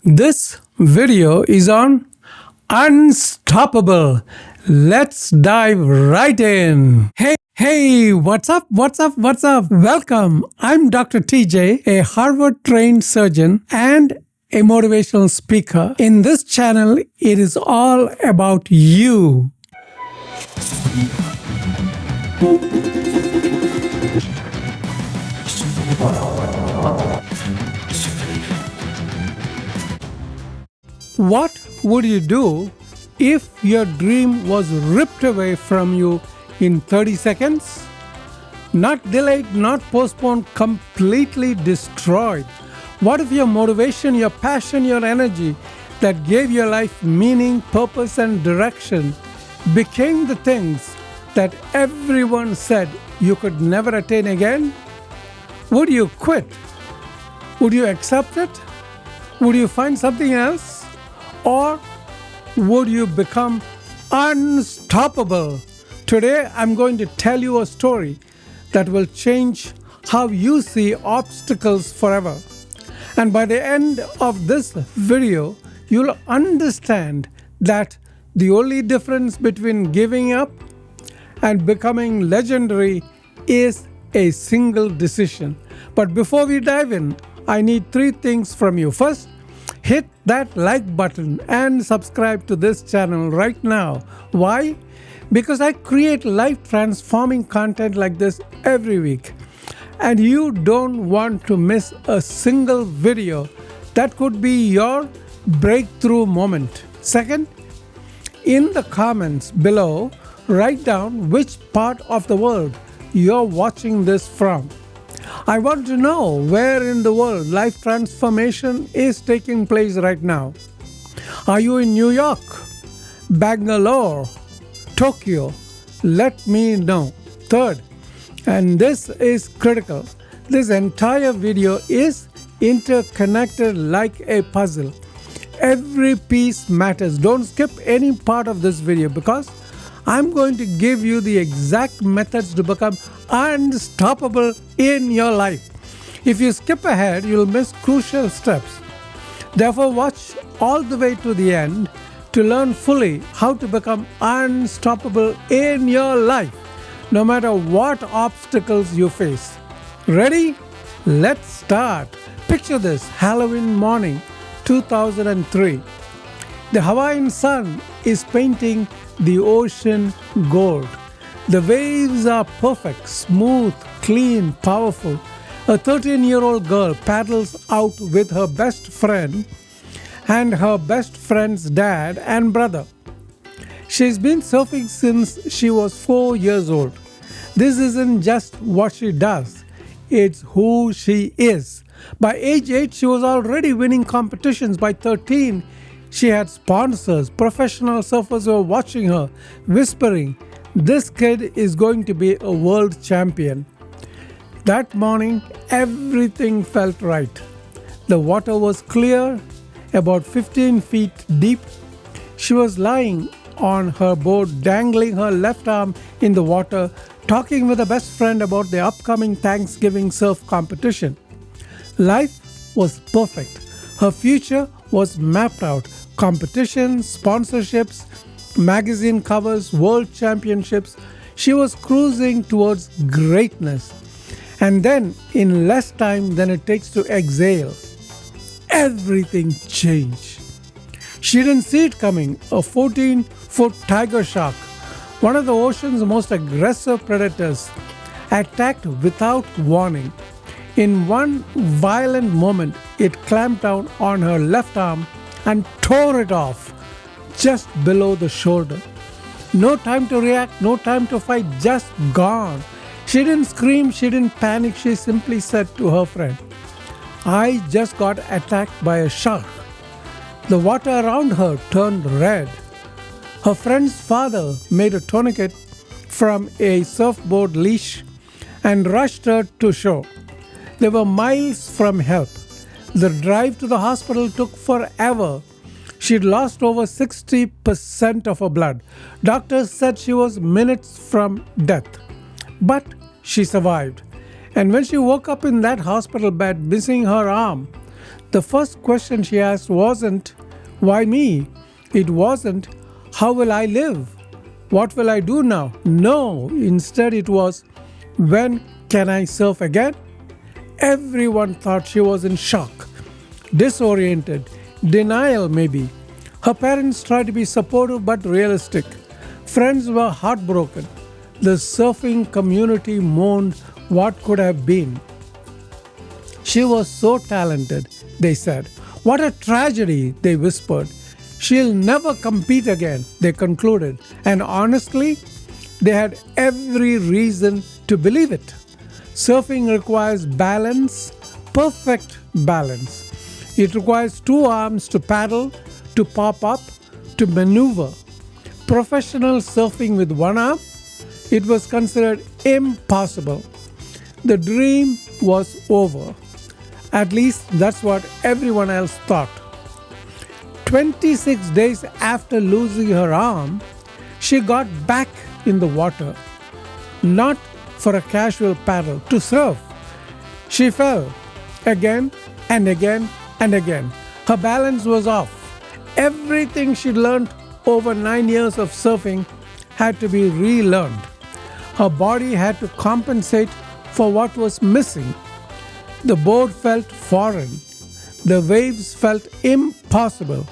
This video is on unstoppable. Let's dive right in. Hey, what's up? Welcome. I'm Dr. TJ, a Harvard trained surgeon and a motivational speaker. In this channel, it is all about you. What would you do if your dream was ripped away from you in 30 seconds? Not delayed, not postponed, completely destroyed. What if your motivation, your passion, your energy that gave your life meaning, purpose, and direction became the things that everyone said you could never attain again? Would you quit? Would you accept it? Would you find something else? Or would you become unstoppable? Today, I'm going to tell you a story that will change how you see obstacles forever. And by the end of this video, you'll understand that the only difference between giving up and becoming legendary is a single decision. But before we dive in, I need three things from you. First, hit that like button and subscribe to this channel right now. Why? Because I create life-transforming content like this every week. And you don't want to miss a single video that could be your breakthrough moment. Second, in the comments below, write down which part of the world you're watching this from. I want to know where in the world life transformation is taking place right now. Are you in New York, Bangalore, Tokyo? Let me know. Third, and this is critical, this entire video is interconnected like a puzzle. Every piece matters. Don't skip any part of this video because I'm going to give you the exact methods to become unstoppable in your life. If you skip ahead, you'll miss crucial steps. Therefore, watch all the way to the end to learn fully how to become unstoppable in your life, no matter what obstacles you face. Ready? Let's start. Picture this: Halloween morning, 2003. The Hawaiian sun is painting the ocean gold. The waves are perfect, smooth, clean, powerful. A 13-year-old girl paddles out with her best friend and her best friend's dad and brother. She's been surfing since she was 4 years old. This isn't just what she does, it's who she is. By age 8, she was already winning competitions. By 13, she had sponsors. Professional surfers were watching her, whispering, "This kid is going to be a world champion." That morning, everything felt right. The water was clear, about 15 feet deep. She was lying on her board, dangling her left arm in the water, talking with her best friend about the upcoming Thanksgiving surf competition. Life was perfect. Her future was mapped out. Competitions, sponsorships, magazine covers, world championships. She was cruising towards greatness. And then, in less time than it takes to exhale, everything changed. She didn't see it coming. A 14-foot tiger shark, one of the ocean's most aggressive predators, attacked without warning. In one violent moment, it clamped down on her left arm and tore it off just below the shoulder. No time to react, no time to fight, just gone. She didn't scream, she didn't panic, she simply said to her friend, "I just got attacked by a shark." The water around her turned red. Her friend's father made a tourniquet from a surfboard leash and rushed her to shore. They were miles from help. The drive to the hospital took forever. She'd lost over 60% of her blood. Doctors said she was minutes from death. But she survived. And when she woke up in that hospital bed, missing her arm, The first question she asked wasn't, "Why me?" It wasn't, "How will I live? What will I do now?" No, instead it was, "When can I surf again?" Everyone thought she was in shock, disoriented, denial maybe. Her parents tried to be supportive but realistic. Friends were heartbroken. The surfing community mourned what could have been. She was so talented, they said. What a tragedy, they whispered. She'll never compete again, they concluded. And honestly, they had every reason to believe it. Surfing requires balance, perfect balance. It requires two arms to paddle, to pop up, to maneuver. Professional surfing with one arm, it was considered impossible. The dream was over. At least that's what everyone else thought. 26 days after losing her arm, she got back in the water. Not for a casual paddle, to surf. She fell again and again and again. Her balance was off. Everything she learned over 9 years of surfing had to be relearned. Her body had to compensate for what was missing. The board felt foreign. The waves felt impossible.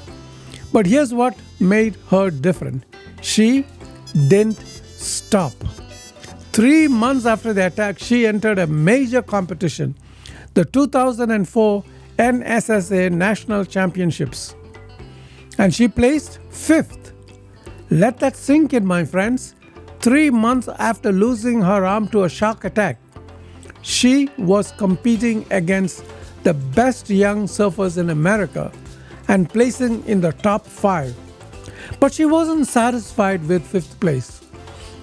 But here's what made her different. She didn't stop. 3 months after the attack, she entered a major competition, the 2004 NSSA National Championships. And she placed 5th. Let that sink in, my friends. 3 months after losing her arm to a shark attack, she was competing against the best young surfers in America and placing in the top 5. But she wasn't satisfied with 5th place.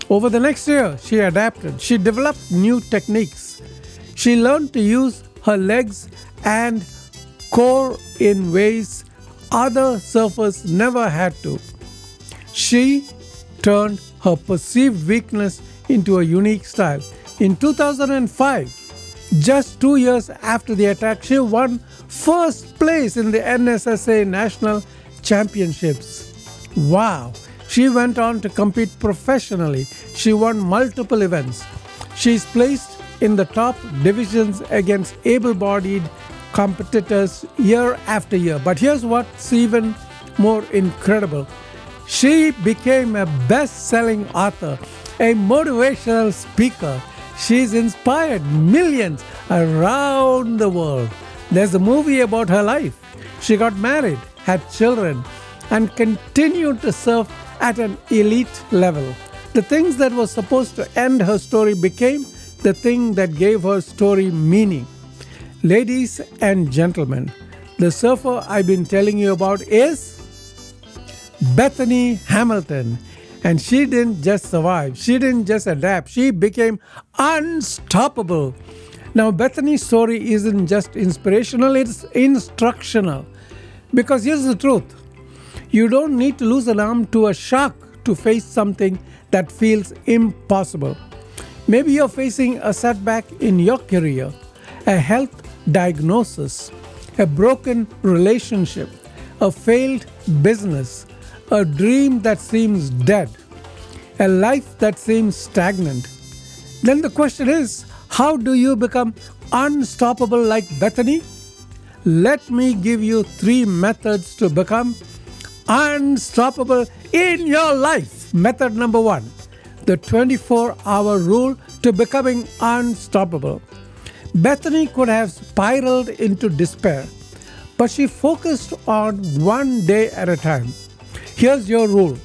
Over the next year, she adapted. She developed new techniques. She learned to use her legs and core in ways other surfers never had to. She turned her perceived weakness into a unique style. In 2005, just 2 years after the attack, she won first place in the NSSA National Championships. Wow! She went on to compete professionally. She won multiple events. She's placed in the top divisions against able-bodied competitors year after year. But here's what's even more incredible. She became a best-selling author, a motivational speaker. She's inspired millions around the world. There's a movie about her life. She got married, had children, and continued to surf at an elite level. The things that were supposed to end her story became the thing that gave her story meaning. Ladies and gentlemen, the surfer I've been telling you about is Bethany Hamilton. And she didn't just survive, she didn't just adapt, she became unstoppable. Now, Bethany's story isn't just inspirational, it's instructional. Because here's the truth. You don't need to lose an arm to a shark to face something that feels impossible. Maybe you're facing a setback in your career, a health diagnosis, a broken relationship, a failed business, a dream that seems dead, a life that seems stagnant. Then the question is, how do you become unstoppable like Bethany? Let me give you 3 methods to become unstoppable in your life. Method number 1, the 24-hour rule to becoming unstoppable. Bethany could have spiraled into despair, but she focused on one day at a time. Here's your rule.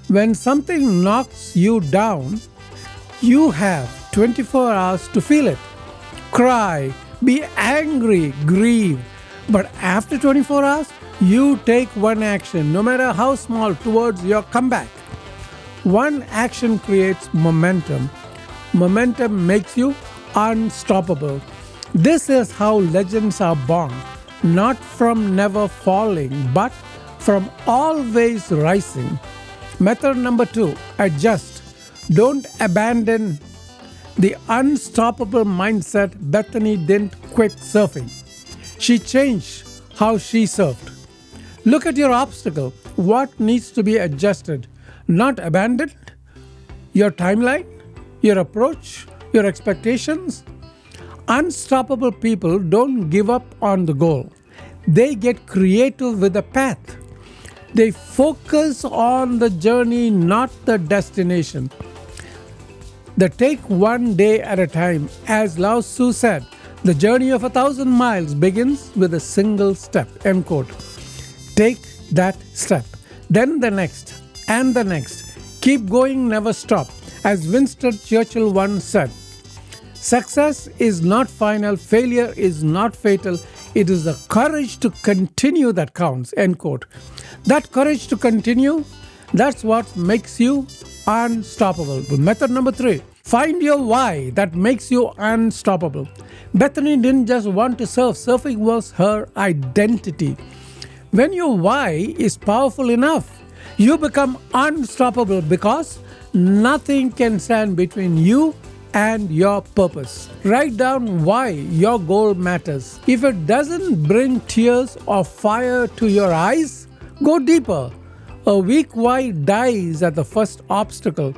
When something knocks you down, you have 24 hours to feel it. Cry, be angry, grieve. But after 24 hours, you take one action, no matter how small, towards your comeback. One action creates momentum. Momentum makes you unstoppable. This is how legends are born, not from never falling, but from always rising. Method number 2, adjust. Don't abandon the unstoppable mindset. Bethany didn't quit surfing. She changed how she served. Look at your obstacle. What needs to be adjusted, not abandoned? Your timeline, your approach, your expectations. Unstoppable people don't give up on the goal. They get creative with the path. They focus on the journey, not the destination. They take one day at a time. As Lao Tzu said, the journey of 1,000 miles begins with a single step. End quote. Take that step, then the next, and the next. Keep going, never stop. As Winston Churchill once said, success is not final, failure is not fatal. It is the courage to continue that counts. End quote. That courage to continue, that's what makes you unstoppable. Method number 3, find your why that makes you unstoppable. Bethany didn't just want to surf, surfing was her identity. When your why is powerful enough, you become unstoppable because nothing can stand between you and your purpose. Write down why your goal matters. If it doesn't bring tears or fire to your eyes, go deeper. A weak why dies at the first obstacle.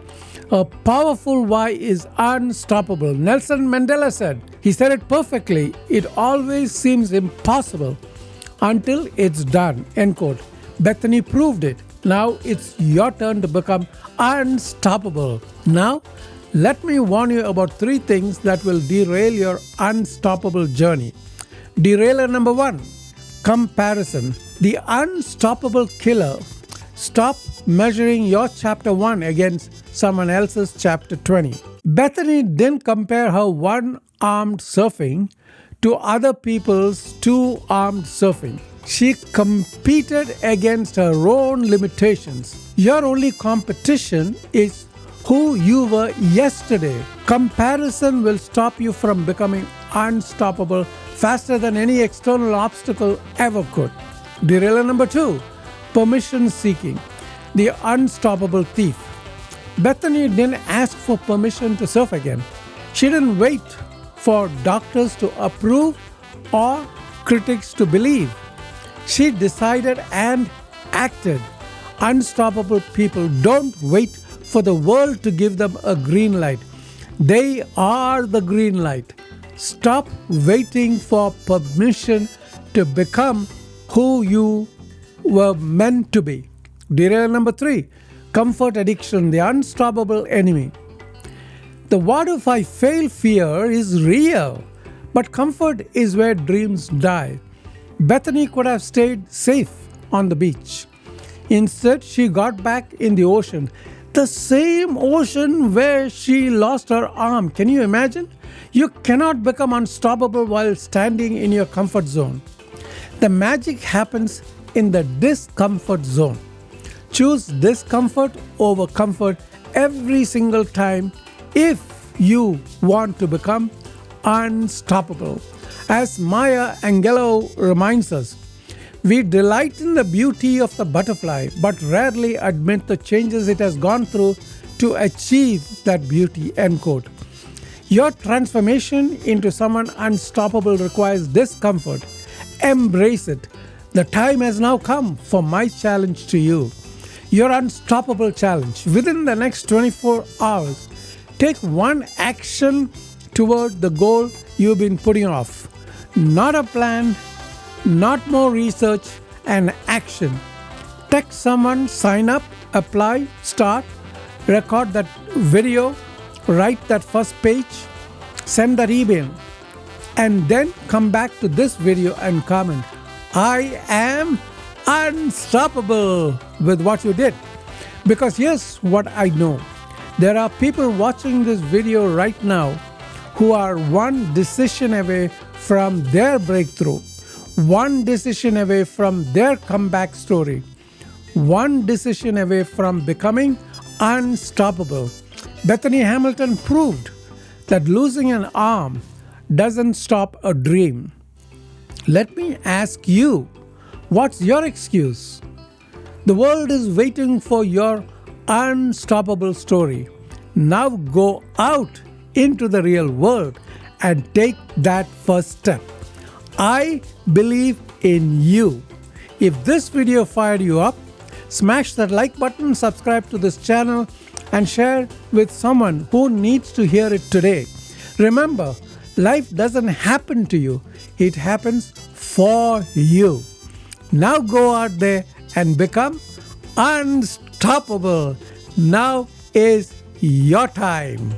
A powerful why is unstoppable. Nelson Mandela said, he said it perfectly, it always seems impossible until it's done. End quote. Bethany proved it. Now it's your turn to become unstoppable. Now, let me warn you about 3 things that will derail your unstoppable journey. Derailer number 1, comparison. The unstoppable killer. Stop measuring your chapter 1 against someone else's chapter 20. Bethany didn't compare her one-armed surfing to other people's two-armed surfing. She competed against her own limitations. Your only competition is who you were yesterday. Comparison will stop you from becoming unstoppable faster than any external obstacle ever could. Derailer number 2, permission seeking. The unstoppable thief. Bethany didn't ask for permission to surf again. She didn't wait for doctors to approve or critics to believe. She decided and acted. Unstoppable people don't wait for the world to give them a green light. They are the green light. Stop waiting for permission to become who you were meant to be. Derailer number 3, comfort addiction, the unstoppable enemy. The what if I fail fear is real, but comfort is where dreams die. Bethany could have stayed safe on the beach. Instead, she got back in the ocean. The same ocean where she lost her arm. Can you imagine? You cannot become unstoppable while standing in your comfort zone. The magic happens in the discomfort zone. Choose discomfort over comfort every single time if you want to become unstoppable. As Maya Angelou reminds us, we delight in the beauty of the butterfly, but rarely admit the changes it has gone through to achieve that beauty. End quote. Your transformation into someone unstoppable requires discomfort. Embrace it. The time has now come for my challenge to you. Your unstoppable challenge. Within the next 24 hours, take one action toward the goal you've been putting off. Not a plan, not more research, and action. Text someone, sign up, apply, start, record that video, write that first page, send that email, and then come back to this video and comment, I am unstoppable with what you did. Because here's what I know. There are people watching this video right now who are one decision away from their breakthrough, one decision away from their comeback story, one decision away from becoming unstoppable. Bethany Hamilton proved that losing an arm doesn't stop a dream. Let me ask you, what's your excuse? The world is waiting for your unstoppable story. Now go out into the real world and take that first step. I believe in you. If this video fired you up, smash that like button, subscribe to this channel, and share with someone who needs to hear it today. Remember, life doesn't happen to you, it happens for you. Now go out there and become unstoppable. Now is your time.